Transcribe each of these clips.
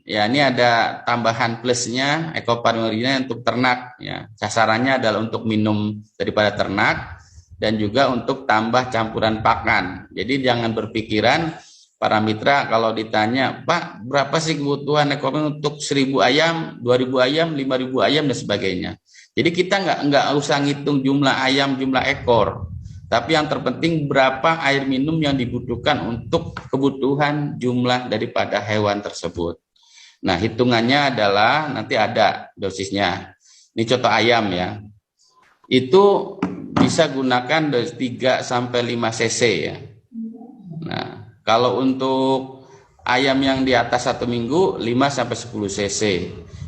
ya ini ada tambahan plusnya ekofarming original untuk ternak ya. Sasarannya adalah untuk minum daripada ternak dan juga untuk tambah campuran pakan. Jadi jangan berpikiran para mitra kalau ditanya, Pak, berapa sih kebutuhan ekofarming untuk 1.000 ayam, 2.000 ayam, 5.000 ayam dan sebagainya. Jadi kita nggak usah ngitung jumlah ayam, jumlah ekor. Tapi yang terpenting berapa air minum yang dibutuhkan untuk kebutuhan jumlah daripada hewan tersebut. Nah, hitungannya adalah nanti ada dosisnya. Ini contoh ayam ya. Itu bisa gunakan dosis 3 sampai 5 cc ya. Nah, kalau untuk ayam yang di atas 1 minggu 5 sampai 10 cc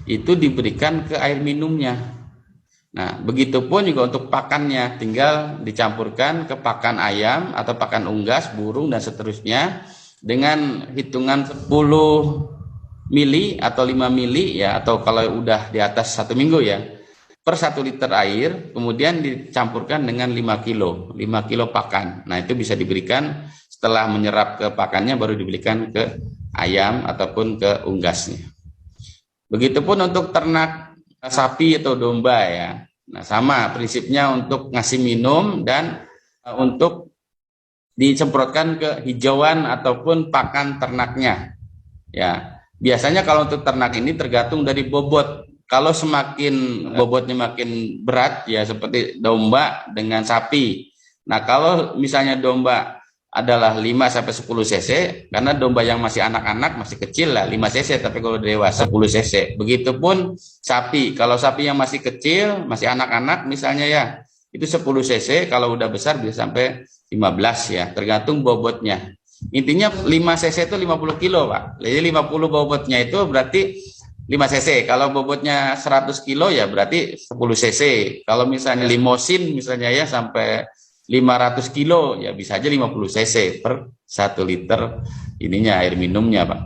itu diberikan ke air minumnya. Nah, begitupun juga untuk pakannya, tinggal dicampurkan ke pakan ayam atau pakan unggas, burung dan seterusnya dengan hitungan 10 mili atau 5 mili ya, atau kalau udah di atas 1 minggu ya, per 1 liter air, kemudian dicampurkan dengan 5 kilo pakan. Nah, itu bisa diberikan setelah menyerap ke pakannya baru diberikan ke ayam ataupun ke unggasnya. Begitupun untuk ternak sapi atau domba ya. Nah, sama prinsipnya untuk ngasih minum dan untuk disemprotkan ke hijauan ataupun pakan ternaknya. Ya, biasanya kalau untuk ternak ini tergantung dari bobot. Kalau semakin bobotnya makin berat ya seperti domba dengan sapi. Nah, kalau misalnya domba adalah 5 sampai 10 cc karena domba yang masih anak-anak masih kecil lah 5 cc, tapi kalau dewasa 10 cc. Begitupun sapi, kalau sapi yang masih kecil masih anak-anak misalnya ya itu 10 cc, kalau udah besar bisa sampai 15 ya, tergantung bobotnya. Intinya 5 cc itu 50 kilo Pak, jadi 50 bobotnya itu berarti 5 cc. Kalau bobotnya 100 kilo ya berarti 10 cc. Kalau misalnya limosin misalnya ya sampai 500 kilo ya bisa aja 50 cc per 1 liter ininya air minumnya Pak.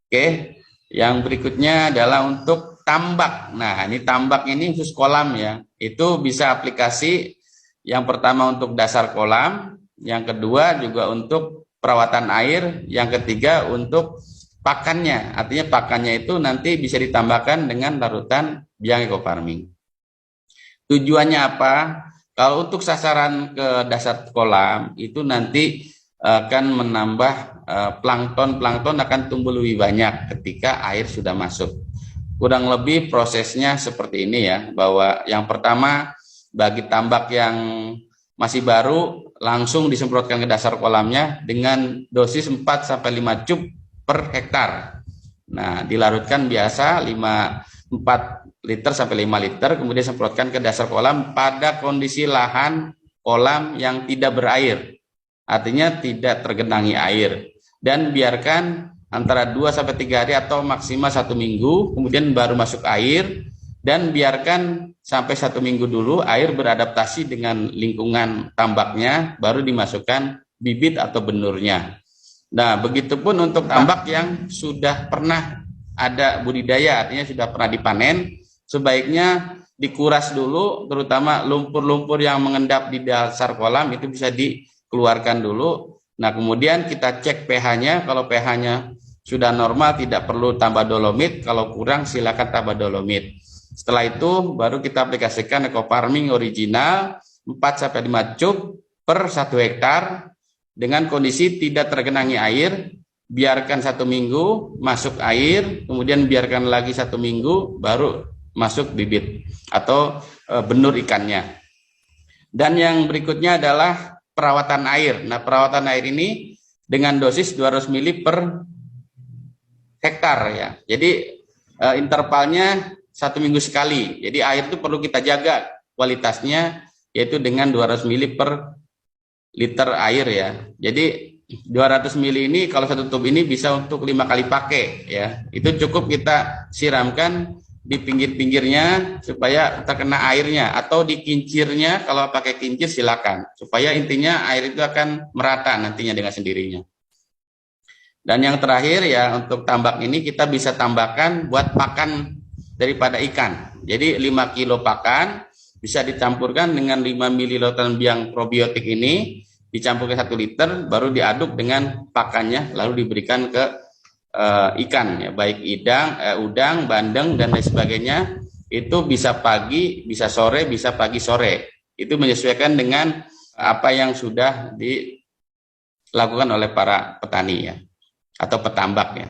Oke, yang berikutnya adalah untuk tambak. Nah, ini tambak ini khusus kolam ya. Itu bisa aplikasi yang pertama untuk dasar kolam, yang kedua juga untuk perawatan air, yang ketiga untuk pakannya. Artinya pakannya itu nanti bisa ditambahkan dengan larutan biang ekofarming. Tujuannya apa? Kalau untuk sasaran ke dasar kolam itu nanti akan menambah plankton akan tumbuh lebih banyak ketika air sudah masuk. Kurang lebih prosesnya seperti ini ya, bahwa yang pertama bagi tambak yang masih baru langsung disemprotkan ke dasar kolamnya dengan dosis 4 sampai 5 cup per hektar. Nah, dilarutkan biasa 4 liter sampai 5 liter, kemudian semprotkan ke dasar kolam pada kondisi lahan kolam yang tidak berair, artinya tidak tergenangi air, dan biarkan antara 2 sampai 3 hari atau maksimal 1 minggu, kemudian baru masuk air, dan biarkan sampai 1 minggu dulu air beradaptasi dengan lingkungan tambaknya, baru dimasukkan bibit atau benurnya. Nah, begitupun untuk tambak yang sudah pernah ada budidaya, artinya sudah pernah dipanen, sebaiknya dikuras dulu, terutama lumpur-lumpur yang mengendap di dasar kolam itu bisa dikeluarkan dulu. Nah, kemudian kita cek pH-nya, kalau pH-nya sudah normal tidak perlu tambah dolomit, kalau kurang silakan tambah dolomit. Setelah itu baru kita aplikasikan ekofarming original 4 sampai 5 cup per 1 hektar dengan kondisi tidak tergenangi air. Biarkan 1 minggu masuk air, kemudian biarkan lagi 1 minggu baru masuk bibit atau benur ikannya. Dan yang berikutnya adalah perawatan air. Nah, perawatan air ini dengan dosis 200 ml per hektar ya. Jadi intervalnya 1 minggu sekali. Jadi air itu perlu kita jaga kualitasnya, yaitu dengan 200 ml per liter air ya. Jadi 200 ml ini kalau 1 tub ini bisa untuk 5 kali pakai ya. Itu cukup kita siramkan di pinggir-pinggirnya supaya terkena airnya, atau di kincirnya kalau pakai kincir silakan, supaya intinya air itu akan merata nantinya dengan sendirinya. Dan yang terakhir ya, untuk tambak ini kita bisa tambahkan buat pakan daripada ikan. Jadi 5 kilo pakan bisa dicampurkan dengan 5 ml lautan biang probiotik ini, dicampur ke 1 liter, baru diaduk dengan pakannya, lalu diberikan ke ikan ya, baik udang, bandeng dan lain sebagainya, itu bisa pagi, bisa sore, bisa pagi sore. Itu menyesuaikan dengan apa yang sudah dilakukan oleh para petani ya atau petambak ya.